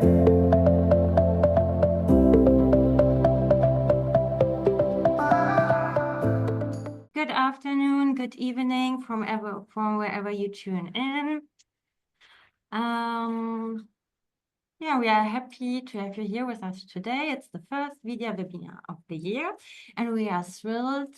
Good afternoon, good evening from wherever you tune in. Yeah, we are happy to have you here with us today. It's the first Wedia webinar of the year, and we are thrilled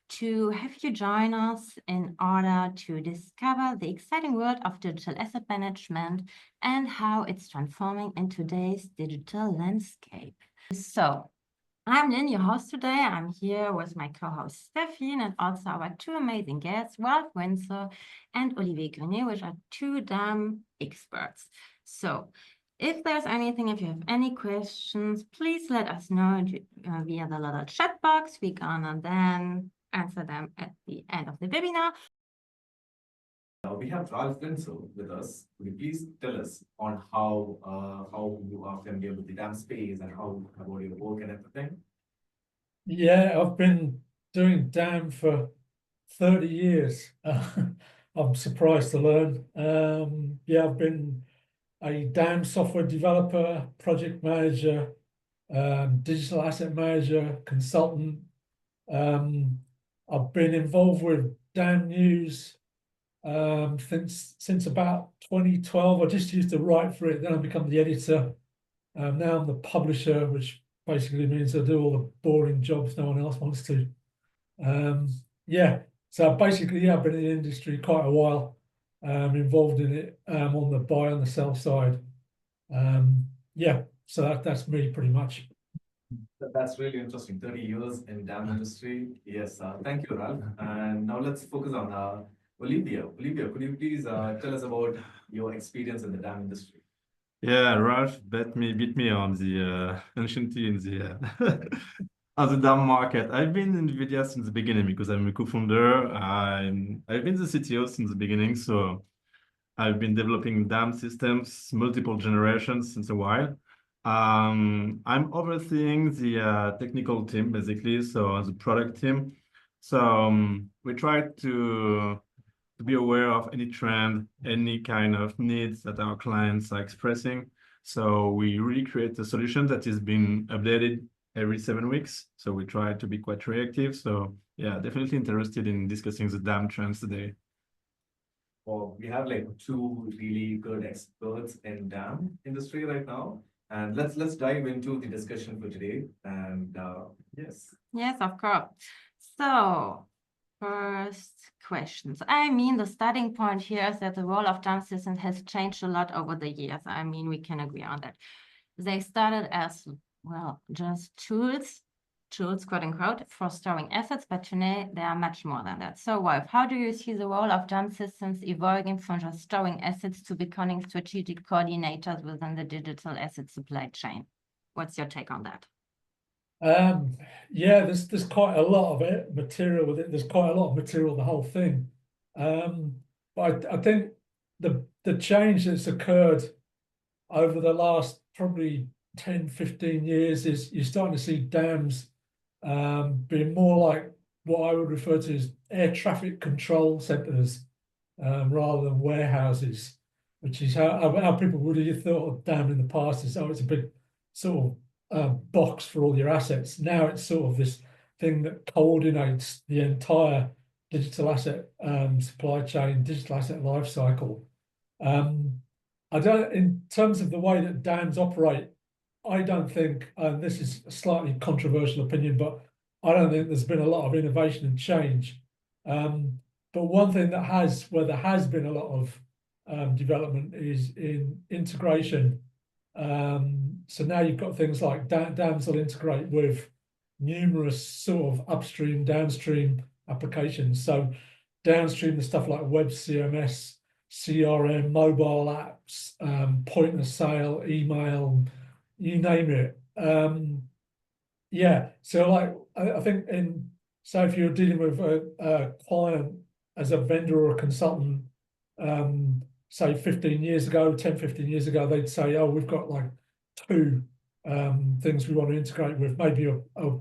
to have you join us in order to discover the exciting world of digital asset management and how it's transforming in today's digital landscape. So, I'm Lynn, your host today. I'm here with my co-host Steffi and also our two amazing guests, Ralph Windsor and Olivier Grenet, which are two damn experts. So if there's anything, if you have any questions, please let us know via the little chat box. We're gonna then answer them at the end of the webinar. We have Ralph Windsor with us. Could you please tell us on how you are familiar with the DAM space and how about your work and everything? Yeah, I've been doing DAM for 30 years. I'm surprised to learn. Yeah, I've been a DAM software developer, project manager, digital asset manager, consultant. I've been involved with DAM news since about 2012. I just used to write for it, then I become the editor. Now I'm the publisher, which basically means I do all the boring jobs no one else wants to. Yeah, so basically, yeah, I've been in the industry quite a while, involved in it on the buy and the sell side. Yeah, so that's me pretty much. That's really interesting. 30 years in DAM industry. Yes, thank you, Ralph. And now let's focus on Olivia. Olivia, could you please tell us about your experience in the DAM industry? Yeah, Ralph beat me on the anciency in the on the DAM market. I've been in Wedia since the beginning because I'm a co-founder. I've been the CTO since the beginning, so I've been developing DAM systems, multiple generations since a while. I'm overseeing the technical team basically, so the product team. So we try to be aware of any trend, any kind of needs that our clients are expressing. So we really create a solution that is being updated every 7 weeks. So we try to be quite reactive. So yeah, definitely interested in discussing the DAM trends today. Well, we have like two really good experts in DAM industry right now. And let's dive into the discussion for today. And yes. Yes, of course. So first questions. I mean, the starting point here is that the role of DAM systems has changed a lot over the years. I mean, we can agree on that. They started as, well, just tools, quote unquote, for storing assets, but today they are much more than that. So, Wolf, how do you see the role of DAM systems evolving from just storing assets to becoming strategic coordinators within the digital asset supply chain? What's your take on that? Yeah, there's quite a lot of material with it. There's quite a lot of material, the whole thing. But I think the change that's occurred over the last probably 10, 15 years is you're starting to see dams being more like what I would refer to as air traffic control centers rather than warehouses, which is how people would have thought of dam in the past is, oh, it's a big sort of box for all your assets. Now it's sort of this thing that coordinates the entire digital asset supply chain, digital asset life cycle. I don't, in terms of the way that dams operate, I don't think, and this is a slightly controversial opinion, but I don't think there's been a lot of innovation and change. But one thing where there has been a lot of development is in integration. So now you've got things like dams will integrate with numerous sort of upstream, downstream applications. So downstream, the stuff like web CMS, CRM, mobile apps, point of sale, email, you name it. Yeah, so like I think so if you're dealing with a client as a vendor or a consultant, say 15 years ago, 10, 15 years ago, they'd say, oh, we've got like two things we want to integrate with, maybe a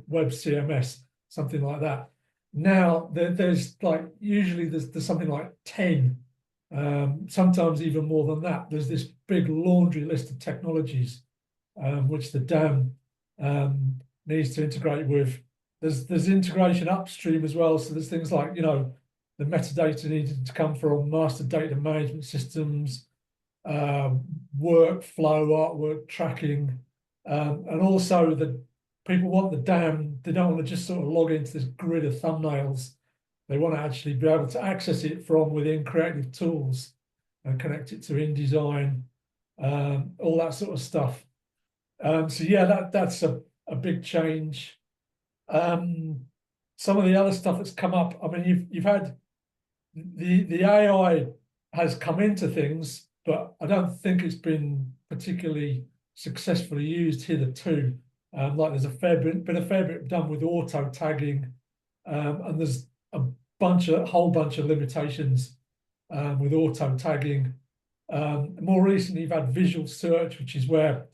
web CMS, something like that. Now there's like, usually there's something like 10, sometimes even more than that. There's this big laundry list of technologies which the dam needs to integrate with. There's integration upstream as well. So there's things like, you know, the metadata needed to come from master data management systems, workflow, artwork tracking, and also the people want the dam. They don't want to just sort of log into this grid of thumbnails. They want to actually be able to access it from within creative tools and connect it to InDesign, all that sort of stuff. So yeah, that's a big change. Some of the other stuff that's come up, I mean, you've had the AI has come into things, but I don't think it's been particularly successfully used hitherto. Like there's been a fair bit done with auto tagging, and there's a whole bunch of limitations with auto tagging. More recently, you've had visual search, which is where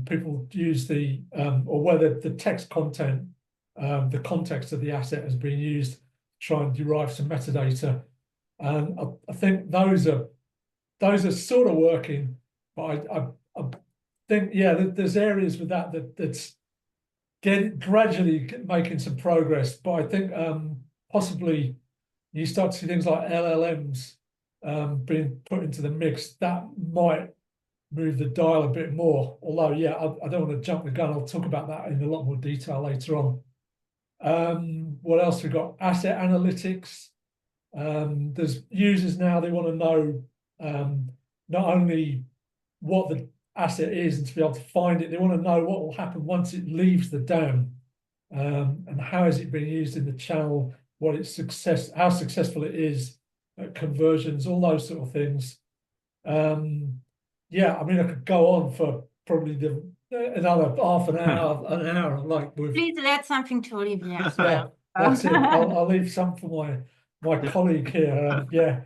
people use or where the text content, the context of the asset has been used to try and derive some metadata. And I think those are sort of working, but I think, yeah, there's areas with that's gradually making some progress. But I think possibly you start to see things like LLMs being put into the mix. That might move the dial a bit more. Although, yeah, I don't want to jump the gun. I'll talk about that in a lot more detail later on. What else we've got? Asset analytics. There's users now, they want to know not only what the asset is and to be able to find it, they want to know what will happen once it leaves the dam, and how is it being used in the channel, how successful it is at conversions, all those sort of things. Yeah, I mean, I could go on for probably another half an hour, like with. Please add something to Olivier as Yeah, well. that's it. I'll leave some for my colleague here. Yeah.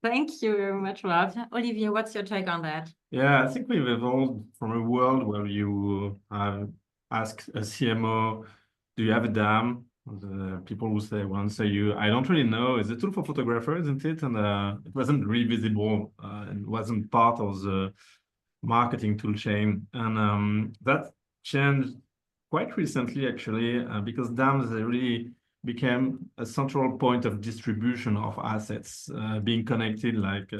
Thank you very much, Ralph. Olivier, what's your take on that? Yeah, I think we've evolved from a world where you ask a CMO, do you have a dam? The people will say, will answer you, I don't really know. It's a tool for photographers, isn't it? And it wasn't really visible and wasn't part of the marketing tool chain. And that changed quite recently, actually, because dams really became a central point of distribution of assets, being connected, like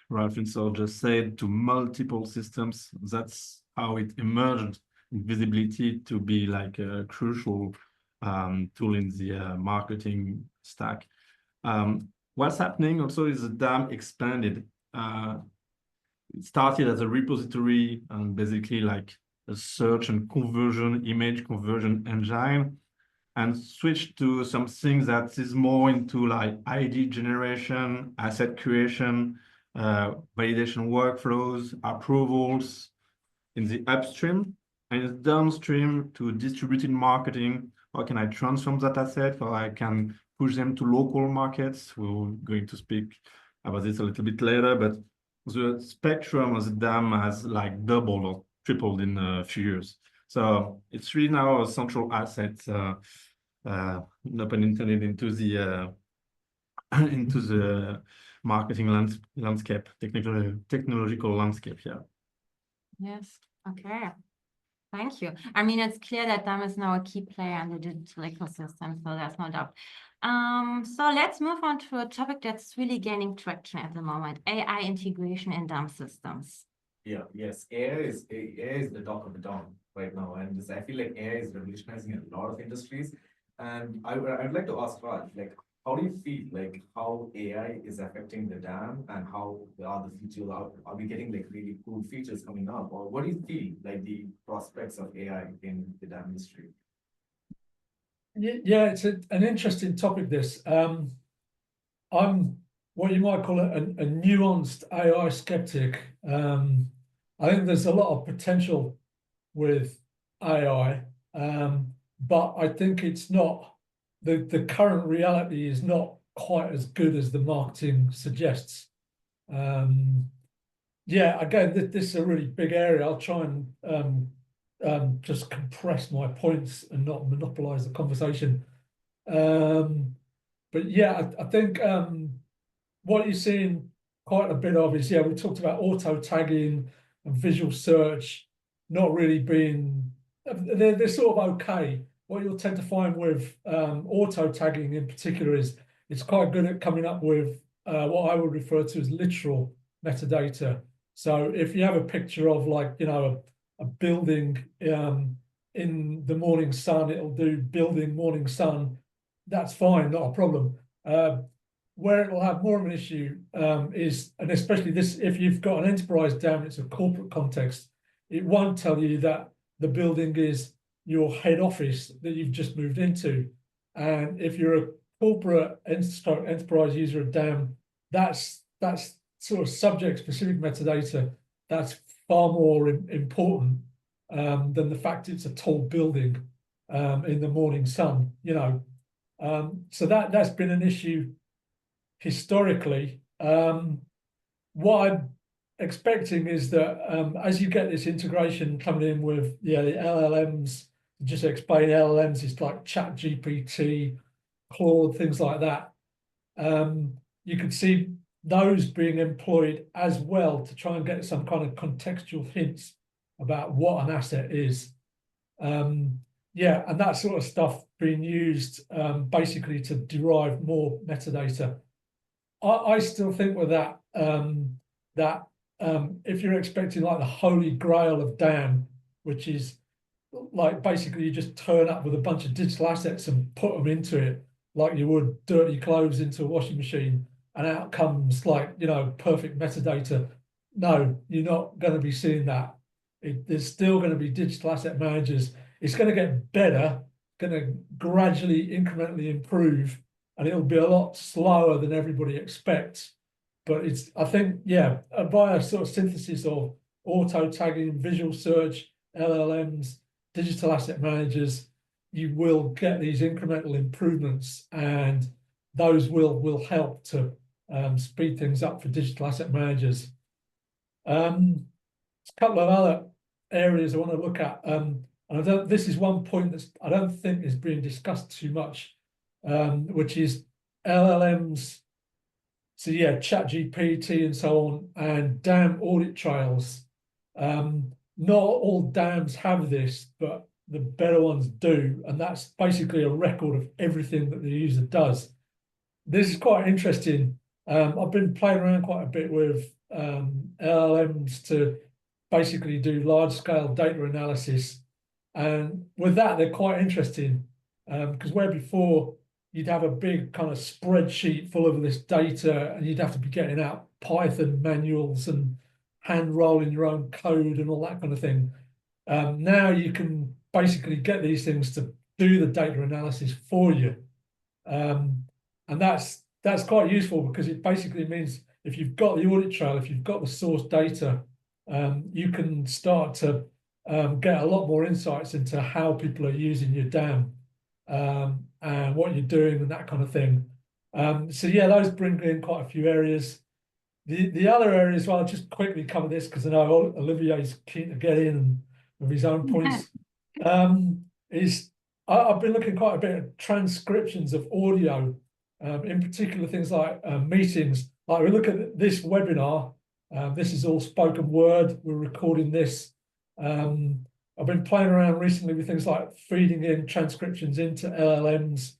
Ralph Windsor just said, to multiple systems. That's how it emerged in visibility to be like a crucial tool in the marketing stack. What's happening also is the dam expanded. It started as a repository and basically like a search and image conversion engine, and switched to something that is more into like ID generation, asset creation, validation workflows, approvals in the upstream, and it's downstream to distributed marketing. How can I transform that asset? How I can push them to local markets? We're going to speak about this a little bit later, but the spectrum of the dam has like doubled or tripled in a few years. So it's really now a central asset, no pun intended, into the into the marketing landscape, technological landscape. Yeah. Yes. Okay. Thank you. I mean, it's clear that DAM is now a key player in the digital ecosystem, so there's no doubt. So let's move on to a topic that's really gaining traction at the moment: AI integration in DAM systems. Yeah, yes, AI is the talk of the town right now, and I feel like AI is revolutionizing a lot of industries. And I'd like to ask Raj, like, how do you feel like how AI is affecting the dam, and how are the features are we getting like really cool features coming up, or what do you feel like the prospects of AI in the dam industry? Yeah, it's an interesting topic, this. I'm what you might call a nuanced AI skeptic. I think there's a lot of potential with AI, but I think it's not, the current reality is not quite as good as the marketing suggests. Yeah, again, this is a really big area. I'll try and just compress my points and not monopolize the conversation. But yeah, I think what you're seeing quite a bit of is, yeah, we talked about auto tagging, and visual search not really being, they're sort of okay. What you'll tend to find with auto tagging in particular is it's quite good at coming up with what I would refer to as literal metadata. So if you have a picture of, like, you know, a building in the morning sun, it'll do building morning sun. That's fine, not a problem. Where it will have more of an issue is, and especially this, if you've got an enterprise DAM, it's a corporate context, it won't tell you that the building is your head office that you've just moved into. And if you're a corporate enterprise user of DAM, that's sort of subject-specific metadata that's far more important than the fact it's a tall building in the morning sun, you know. So that's been an issue historically. What I'm expecting is that as you get this integration coming in with the LLMs, just to explain LLMs is like ChatGPT, Claude, things like that. You could see those being employed as well to try and get some kind of contextual hints about what an asset is. Yeah, and that sort of stuff being used basically to derive more metadata. I still think with that, if you're expecting like the holy grail of DAM, which is like basically you just turn up with a bunch of digital assets and put them into it, like you would dirty clothes into a washing machine, and out comes, like, you know, perfect metadata. No, you're not going to be seeing that. There's still going to be digital asset managers. It's going to get better, going to gradually, incrementally improve, and it'll be a lot slower than everybody expects. But it's, I think, yeah, by a sort of synthesis of auto tagging, visual search, LLMs, digital asset managers, you will get these incremental improvements, and those will help to speed things up for digital asset managers. A couple of other areas I want to look at, and this is one point that I don't think is being discussed too much, which is LLMs. So yeah, ChatGPT and so on, and DAM audit trails. Not all DAMs have this, but the better ones do, and that's basically a record of everything that the user does. This is quite interesting. I've been playing around quite a bit with LLMs to basically do large-scale data analysis, and with that, they're quite interesting because where before you'd have a big kind of spreadsheet full of this data, and you'd have to be getting out Python manuals and hand rolling your own code and all that kind of thing. Now you can basically get these things to do the data analysis for you. And that's quite useful because it basically means if you've got the audit trail, if you've got the source data, you can start to get a lot more insights into how people are using your DAM and what you're doing and that kind of thing. So yeah, those bring in quite a few areas. The other areas, well, I'll just quickly cover this because I know Olivier is keen to get in with his own points. Is I've been looking quite a bit at transcriptions of audio, in particular things like meetings. Like we look at this webinar, this is all spoken word, we're recording this. I've been playing around recently with things like feeding in transcriptions into LLMs.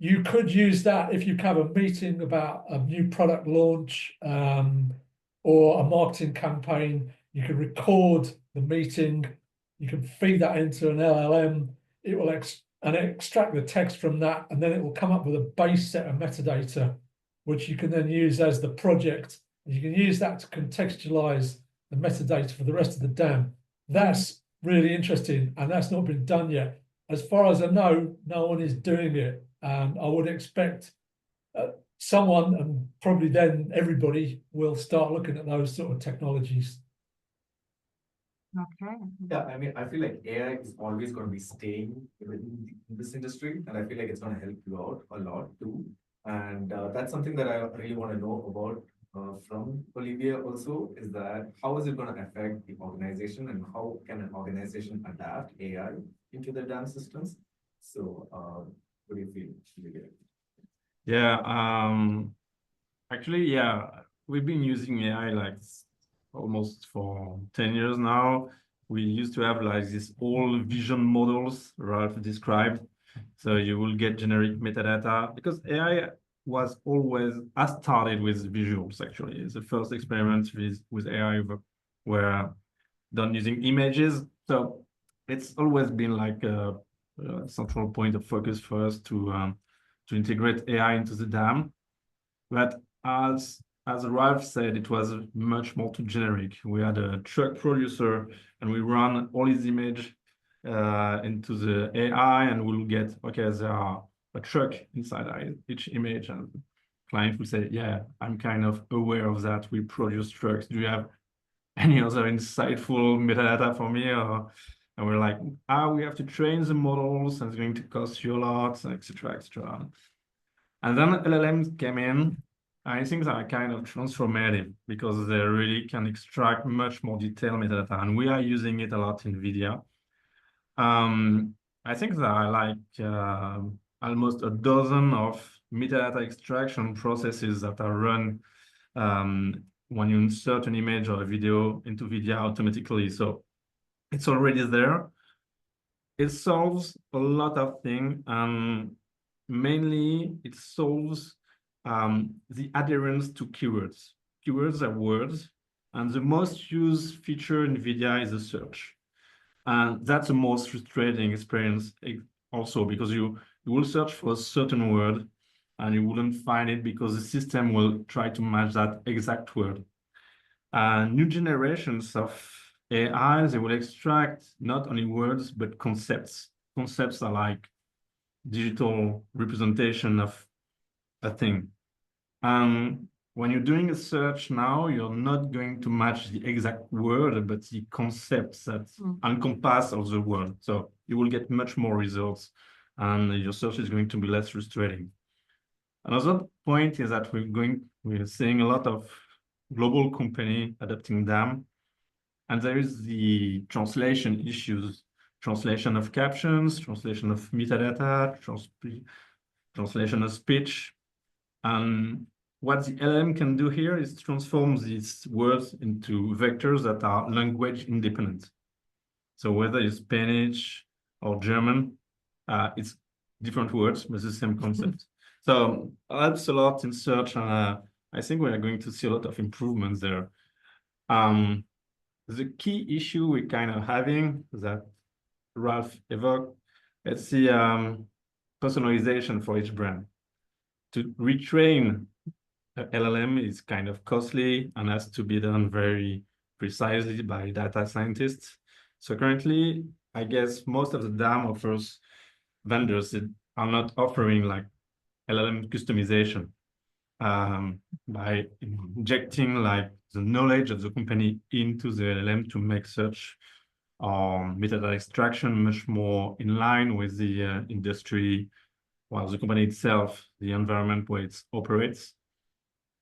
You could use that if you have a meeting about a new product launch or a marketing campaign. You can record the meeting, you can feed that into an LLM, it will extract the text from that, and then it will come up with a base set of metadata, which you can then use as the project. And you can use that to contextualize the metadata for the rest of the DAM. That's really interesting, and that's not been done yet. As far as I know, no one is doing it. I would expect someone, and probably then everybody, will start looking at those sort of technologies. Okay. Yeah, I mean, I feel like AI is always going to be staying in this industry, and I feel like it's going to help you out a lot too. And that's something that I really want to know about from Olivier also, is that how is it going to affect the organization, and how can an organization adapt AI into their DAM systems? So what do you feel, Olivier? Yeah, actually, yeah, we've been using AI like almost for 10 years now. We used to have like these old vision models Ralph described. So you will get generic metadata because AI has started with visuals actually. The first experiments with AI were done using images. So it's always been like a central point of focus for us to integrate AI into the DAM. But as Ralph said, it was much more too generic. We had a truck producer and we run all his image into the AI and we'll get, okay, there are a truck inside each image, and client will say, yeah, I'm kind of aware of that. We produce trucks. Do you have any other insightful metadata for me? And we're like, we have to train the models and it's going to cost you a lot, etc., etc. And then LLMs came in. I think they are kind of transformative because they really can extract much more detailed metadata, and we are using it a lot in Wedia. I think there are like almost a dozen of metadata extraction processes that are run when you insert an image or a video into Wedia automatically. So it's already there. It solves a lot of things, and mainly it solves the adherence to keywords. Keywords are words, and the most used feature in Wedia is the search. And that's the most frustrating experience also, because you will search for a certain word and you wouldn't find it because the system will try to match that exact word. New generations of AI, they will extract not only words, but concepts. Concepts are like digital representation of a thing. When you're doing a search now, you're not going to match the exact word, but the concepts that encompass of the word. So you will get much more results, and your search is going to be less frustrating. Another point is that we're seeing a lot of global company adopting them, and there is the translation issues, translation of captions, translation of metadata, translation of speech. And what the LLM can do here is transform these words into vectors that are language independent. So whether it's Spanish or German, it's different words, but the same concept. So it helps a lot in search, and I think we are going to see a lot of improvements there. The key issue we're kind of having that Ralph evoked, it's the personalization for each brand. To retrain LLM is kind of costly and has to be done very precisely by data scientists. So currently, I guess most of the DAM offers vendors that are not offering like LLM customization by injecting like the knowledge of the company into the LLM to make search or metadata extraction much more in line with the industry, while the company itself, the environment where it operates.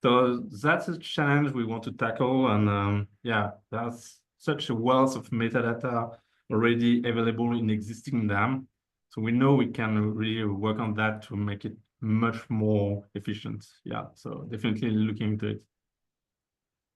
So that's a challenge we want to tackle. And yeah, that's such a wealth of metadata already available in existing DAM. So we know we can really work on that to make it much more efficient. Yeah, so definitely looking into it.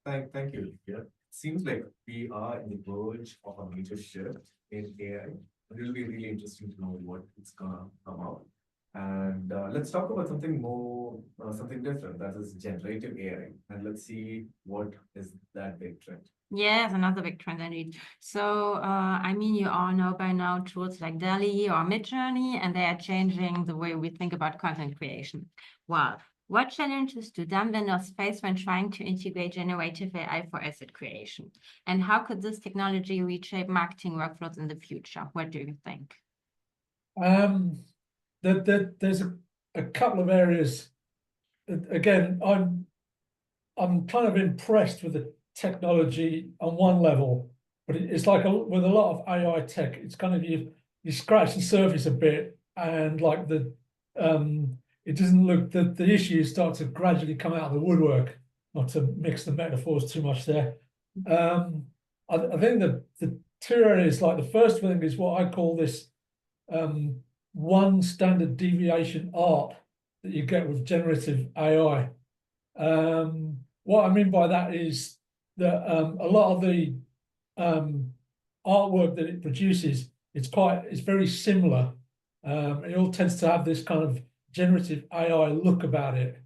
Thank you, Olivier. Seems like we are in the verge of a major shift in AI. It will be really interesting to know what it's gonna come out. And let's talk about something more, something different. That is generative AI. And let's see what is that big trend. Yes, another big trend indeed. So, I mean, you all know by now tools like DALL-E or Midjourney, and they are changing the way we think about content creation. Well, what challenges do DAM vendors face when trying to integrate generative AI for asset creation? And how could this technology reshape marketing workflows in the future? What do you think? There's a couple of areas. Again, I'm kind of impressed with the technology on one level, but it's like with a lot of AI tech, it's kind of you scratch the surface a bit, and like it doesn't look the issues start to gradually come out of the woodwork. Not to mix the metaphors too much there. I think the two areas, like the first thing is what I call this one standard deviation art that you get with generative AI. What I mean by that is that a lot of the artwork that it produces, it's very similar. It all tends to have this kind of generative AI look about it.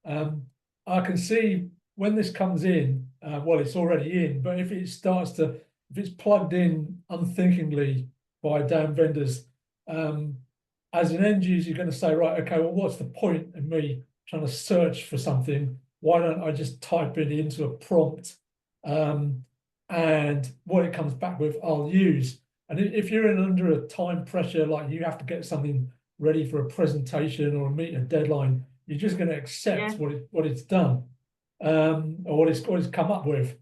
I can see when this comes in, well, it's already in, but if it's plugged in unthinkingly by damn vendors, as an end user, you're going to say, right, okay, well, what's the point in me trying to search for something? Why don't I just type it into a prompt? And what it comes back with, I'll use. And if you're under a time pressure, like you have to get something ready for a presentation or meet a deadline, you're just going to accept what it's done, or what it's come up with.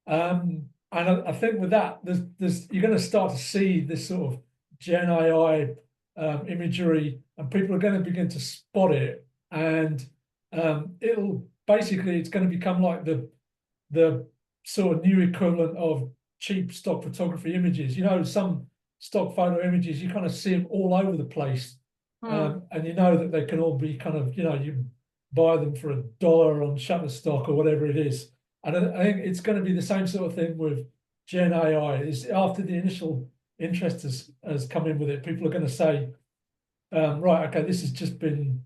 And I think with that, you're going to start to see this sort of Gen AI imagery, and people are going to begin to spot it, and it's going to become like the sort of new equivalent of cheap stock photography images. You know, some stock photo images, you kind of see them all over the place. And you know that they can all be kind of, you buy them for $1 on Shutterstock or whatever it is. And I think it's going to be the same sort of thing with Gen AI. Is after the initial interest has come in with it, people are going to say, right, okay, this has been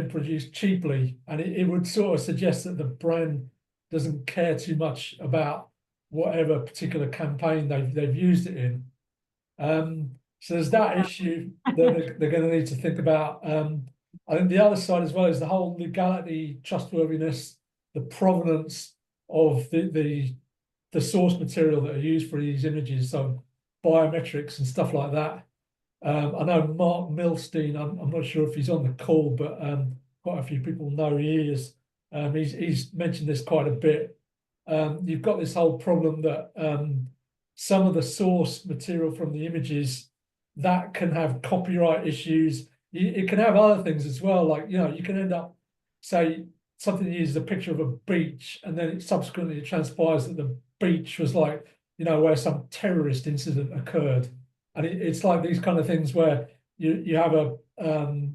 produced cheaply, and it would sort of suggest that the brand doesn't care too much about whatever particular campaign they've used it in. So there's that issue that they're going to need to think about. I think the other side as well is the whole legality, trustworthiness, the provenance of the source material that are used for these images, so biometrics and stuff like that. I know Mark Milstein, I'm not sure if he's on the call, but quite a few people know he is. He's mentioned this quite a bit. You've got this whole problem that some of the source material from the images that can have copyright issues. It can have other things as well, like, you can end up, say, something uses a picture of a beach, and then it transpires that the beach was like, where some terrorist incident occurred. And it's like these kind of things where you have a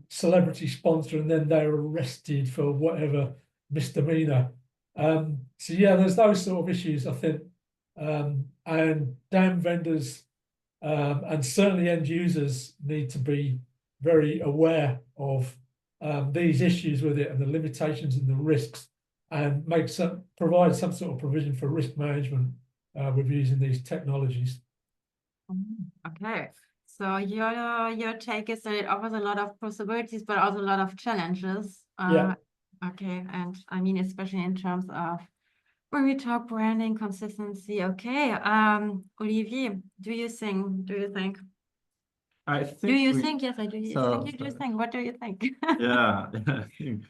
celebrity sponsor, and then they're arrested for whatever misdemeanor. So yeah, there's those sort of issues, I think. And damn vendors and certainly end users need to be very aware of these issues with it and the limitations and the risks, and provide some sort of provision for risk management with using these technologies. Okay, so your take is that it offers a lot of possibilities, but also a lot of challenges. Yeah. Okay, and I mean, especially in terms of when we talk branding, consistency. Okay, Olivier, do you think? I think Do you think? Yes, I do. So, You do think. What do you think? yeah, I think,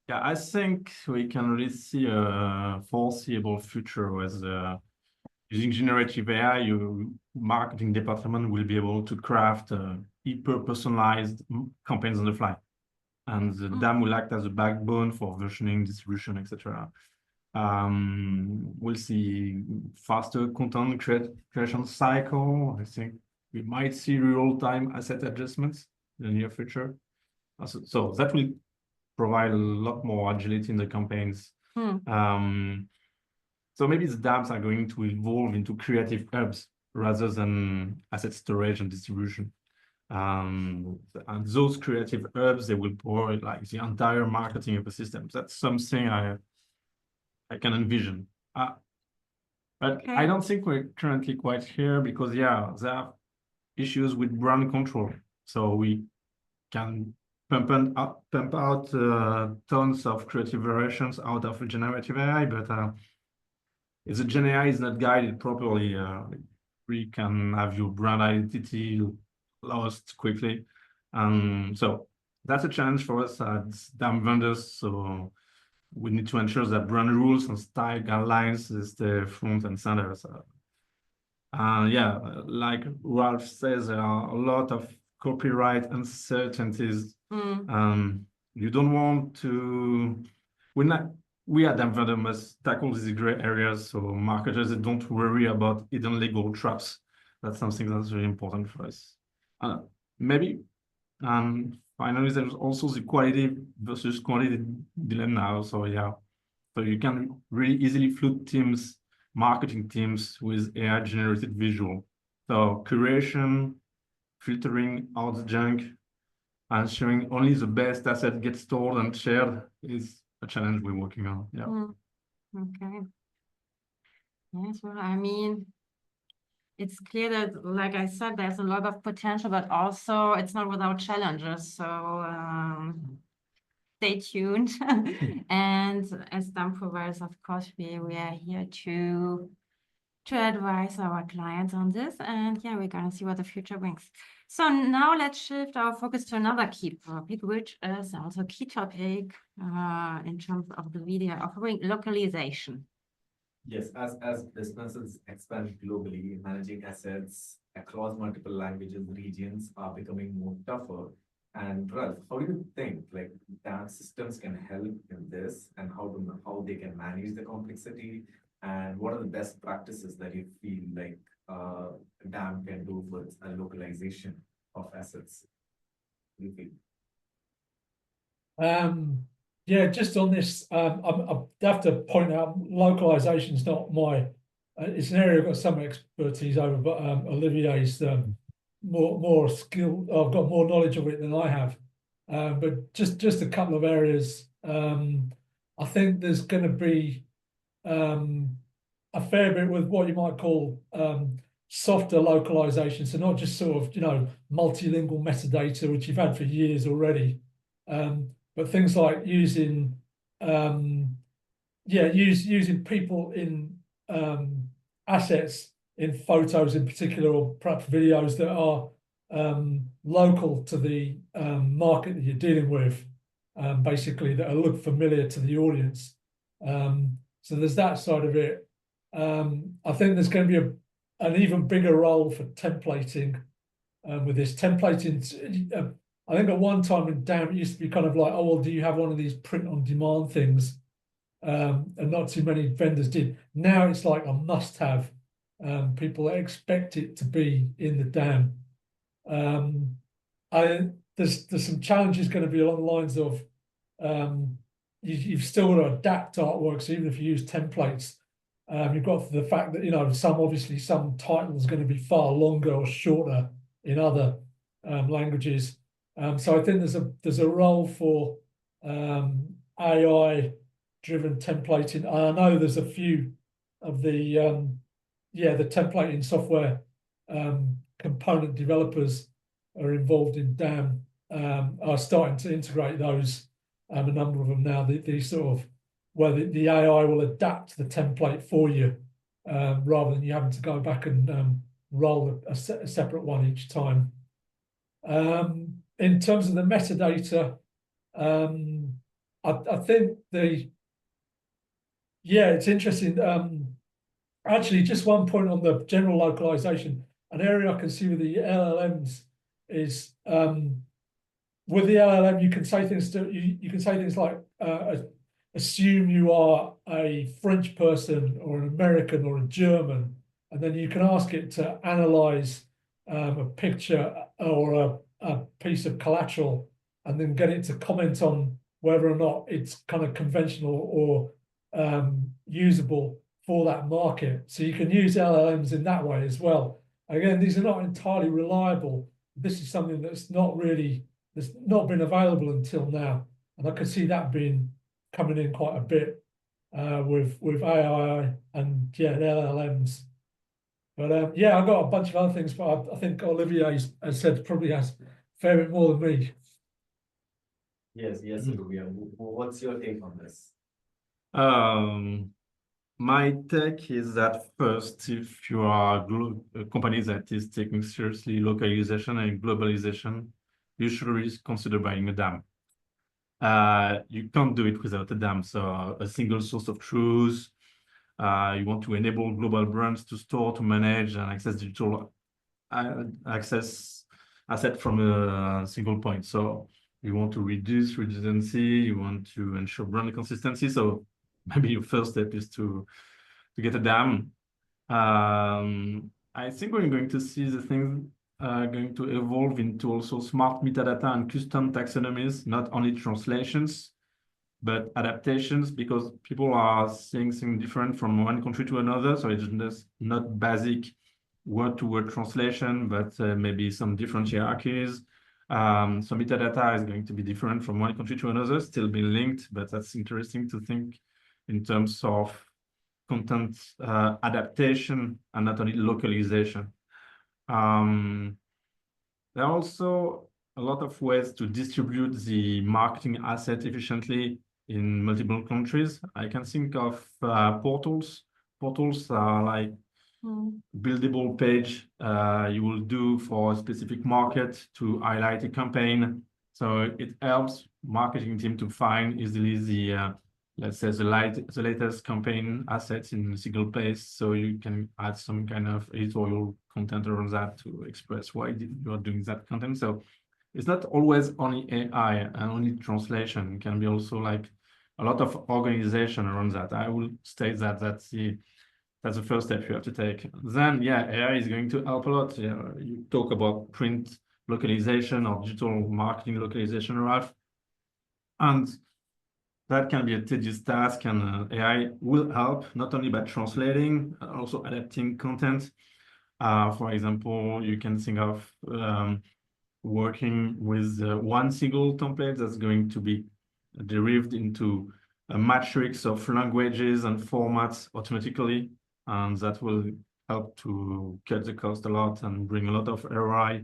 yeah, I think we can really see a foreseeable future with using generative AI. Your marketing department will be able to craft hyper-personalized campaigns on the fly, and the DAM will act as a backbone for versioning, distribution, etc. We'll see faster content creation cycle. I think we might see real-time asset adjustments in the near future. So that will provide a lot more agility in the campaigns. So maybe the DAMs are going to evolve into creative hubs rather than asset storage and distribution. And those creative hubs, they will provide like the entire marketing ecosystem. That's something I can envision. But I don't think we're currently quite here because, yeah, there are issues with brand control. So we can pump out tons of creative variations out of generative AI, but if the Gen AI is not guided properly, we can have your brand identity lost quickly. So that's a challenge for us as DAM vendors. So we need to ensure that brand rules and style guidelines is the front and center. So, yeah, like Ralph says, there are a lot of copyright uncertainties. You don't want to. We at DAM vendor must tackle these gray areas, so marketers don't worry about hidden legal traps. That's something that's really important for us. Maybe. Finally, there's also the quality versus quantity dilemma now. So yeah, So you can really easily flood teams, marketing teams with AI generated visual. So curation, filtering out the junk, ensuring only the best asset gets stored and shared is a challenge we're working on. Yeah. Okay. Yes, well, I mean, it's clear that, like I said, there's a lot of potential, but also it's not without challenges. So stay tuned. And as DAM providers, of course, we are here to advise our clients on this. And yeah, we're gonna see what the future brings. So now let's shift our focus to another key topic, which is also a key topic in terms of the video offering, localization. Yes, as businesses expand globally, managing assets across multiple languages, regions are becoming more tougher. And Ralph, how do you think like dance systems can help in this, and how they can manage the complexity, and what are the best practices that you feel like DAM can do for a localization of assets? What do you feel? Yeah, just on this, I have to point out localization is not my. It's an area I've got some expertise over, but Olivier's more skill. I've got more knowledge of it than I have. But just a couple of areas. I think there's going to be a fair bit with what you might call softer localization. So not just sort of multilingual metadata, which you've had for years already. But things like using using people in assets in photos in particular, or perhaps videos that are local to the market that you're dealing with, basically that look familiar to the audience. So there's that side of it. I think there's going to be an even bigger role for templating with this templating. I think at one time in DAM, it used to be kind of like, oh, well, do you have one of these print on demand things? And not too many vendors did. Now it's like a must have. People expect it to be in the DAM. There's some challenges going to be along the lines of you've still got to adapt artwork. So even if you use templates, you've got the fact that some titles are going to be far longer or shorter in other languages. So I think there's a role for AI-driven templating. I know there's a few of the templating software component developers are involved in DAM, are starting to integrate those. A number of them now. These sort of where the AI will adapt the template for you, rather than you having to go back and roll a separate one each time. In terms of the metadata, I think it's interesting. Actually, just one point on the general localization. An area I can see with the LLMs is with the LLM, you can say things like assume you are a French person or an American or a German, and then you can ask it to analyze a picture or a piece of collateral, and then get it to comment on whether or not it's kind of conventional or usable for that market. So you can use LLMs in that way as well. Again, these are not entirely reliable. This is something that's not been available until now, and I can see that coming in quite a bit with AI and LLMs. But I've got a bunch of other things, but I think Olivier has said probably has a fair bit more than me. Yes, Olivier. What's your take on this? My take is that first, if you are a company that is taking seriously localization and globalization, you should really consider buying a DAM. You can't do it without a DAM. So a single source of truth. You want to enable global brands to store, to manage, and access digital access asset from a single point. So you want to reduce redundancy. You want to ensure brand consistency. So maybe your first step is to get a DAM. I think we're going to see the things going to evolve into also smart metadata and custom taxonomies, not only translations. but adaptations because people are seeing things different from one country to another. So it's just not basic word-to-word translation, but maybe some different hierarchies. So metadata is going to be different from one country to another, still being linked, but that's interesting to think in terms of content adaptation and not only localization. There are also a lot of ways to distribute the marketing asset efficiently in multiple countries. I can think of portals. Portals are like buildable page you will do for a specific market to highlight a campaign. So it helps marketing team to find easily the let's say the latest campaign assets in a single place. So you can add some kind of editorial content around that to express why you are doing that content. So it's not always only AI and only translation. It can be also like a lot of organization around that. I will state that that's the first step you have to take. Then, yeah, AI is going to help a lot. You talk about print localization or digital marketing localization, Ralph. And that can be a tedious task, and AI will help not only by translating, also adapting content. For example, you can think of working with one single template that's going to be derived into a matrix of languages and formats automatically, and that will help to cut the cost a lot and bring a lot of ROI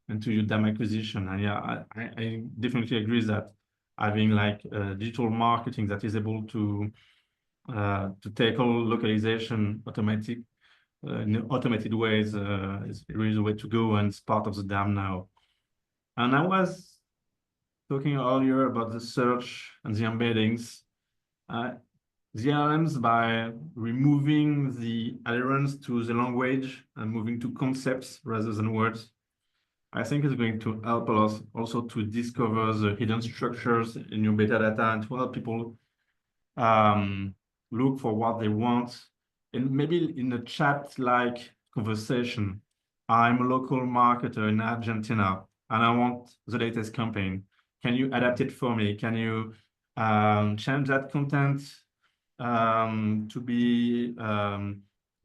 into your DAM acquisition. And yeah, I definitely agree that having like digital marketing that is able to tackle localization in automated ways is really the way to go, and it's part of the DAM now. And I was talking earlier about the search and the embeddings. The LLMs, by removing the adherence to the language and moving to concepts rather than words, I think is going to help us also to discover the hidden structures in your metadata and to help people look for what they want. And maybe in a chat-like conversation, I'm a local marketer in Argentina and I want the latest campaign. Can you adapt it for me? Can you change that content to be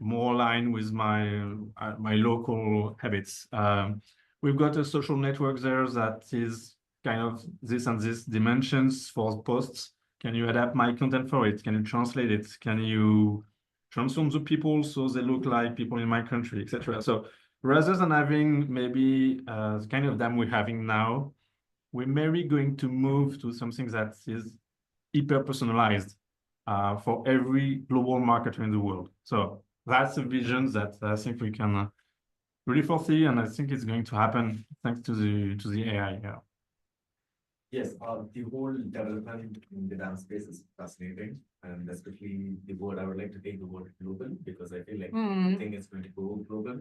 more aligned with my local habits? We've got a social network there that is kind of this and this dimensions for posts. Can you adapt my content for it? Can you translate it? Can you transform the people so they look like people in my country, etc.? So rather than having maybe the kind of DAM we're having now, we're maybe going to move to something that is hyper-personalized for every global marketer in the world. So that's a vision that I think we can really foresee, and I think it's going to happen thanks to the AI. Yeah. Yes, the whole development in the dance space is fascinating, and especially the word I would like to take the word global, because I feel like the thing is going to go global,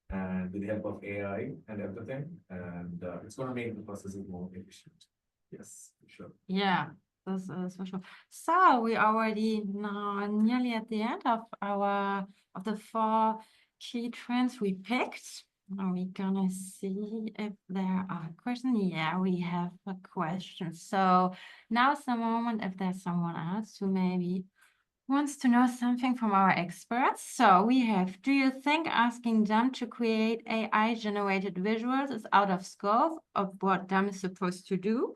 and with the help of AI and everything, and it's going to make the processes more efficient. Yes, for sure. Yeah, this is for sure. So we already now nearly at the end of the 4 key trends we picked. Are we gonna see if there are questions? Yeah, we have a question. So now's the moment if there's someone else who maybe wants to know something from our experts. So we have, do you think asking them to create AI-generated visuals is out of scope of what them is supposed to do?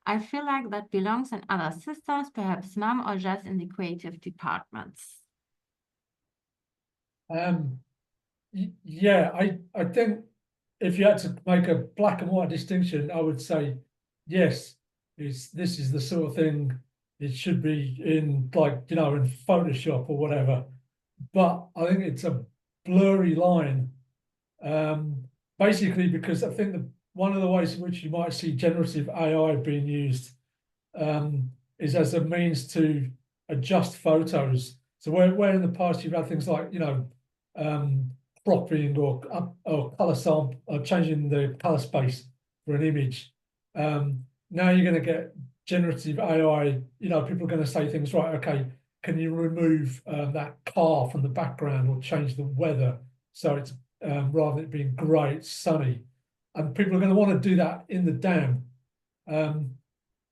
I feel like that belongs in other systems, perhaps none, or just in the creative departments. Yeah, I think if you had to make a black and white distinction, I would say yes, this is the sort of thing it should be in, like, you know, in Photoshop or whatever. But I think it's a blurry line, basically because I think that one of the ways in which you might see generative AI being used is as a means to adjust photos. So where in the past you've had things like, you know, cropping or color sample, or changing the color space for an image. Now you're going to get generative AI. You know, people are going to say things, right? Okay, can you remove that car from the background or change the weather so it's rather than it being grey, it's sunny, and people are going to want to do that in the DAM.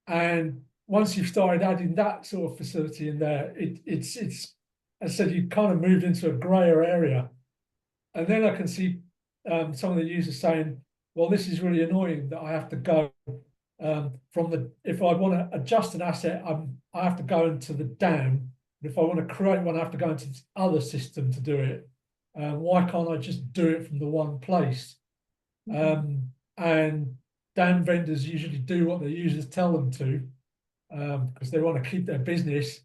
And once you've started adding that sort of facility in there, it's as I said, you kind of moved into a grayer area. And then I can see some of the users saying, well, this is really annoying that I have to go if I want to adjust an asset, I have to go into the DAM. If I want to create one, I have to go into this other system to do it. Why can't I just do it from the one place? And DAM vendors usually do what their users tell them to, because they want to keep their business.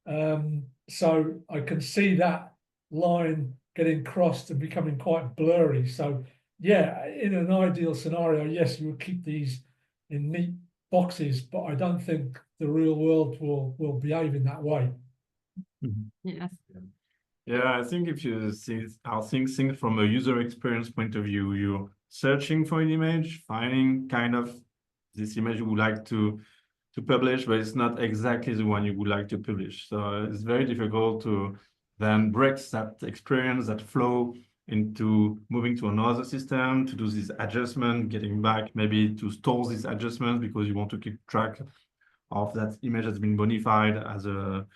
So I can see that line getting crossed and becoming quite blurry. So yeah, in an ideal scenario, yes, you would keep these in neat boxes, but I don't think the real world will behave in that way. Yes. Yeah, I think if you think from a user experience point of view, you're searching for an image, finding kind of this image you would like to publish, but it's not exactly the one you would like to publish. So it's very difficult to then break that experience, that flow, into moving to another system to do this adjustment, getting back maybe to store this adjustment because you want to keep track of that image that's been bonified as a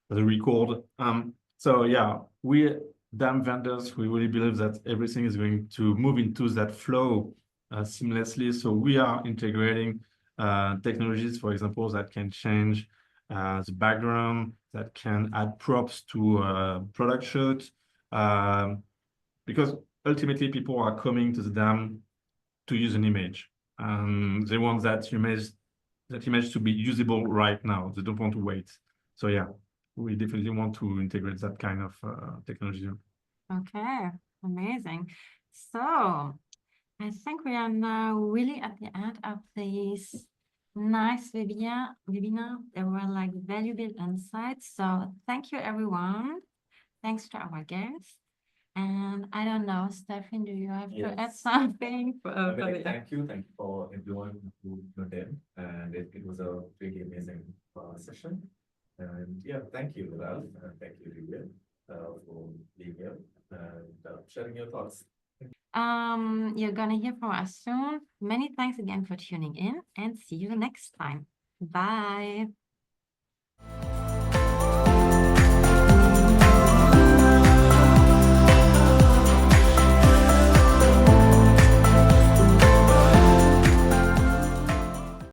record. So yeah, we DAM vendors, we really believe that everything is going to move into that flow seamlessly. So we are integrating technologies, for example, that can change the background, that can add props to product shots, because ultimately people are coming to the DAM to use an image. They want that image to be usable right now. They don't want to wait. So yeah, we definitely want to integrate that kind of technology. Okay, amazing. So I think we are now really at the end of this nice webinar. There were like valuable insights. So thank you, everyone. Thanks to our guests. And I don't know, Stefan, do you have to add Yes. something? Thank you for everyone who tuned in, and it was a really amazing session. And yeah, thank you, Ralph, and thank you, Olivier, for being here and sharing your thoughts. You're gonna hear from us soon. Many thanks again for tuning in, and see you next time. Bye.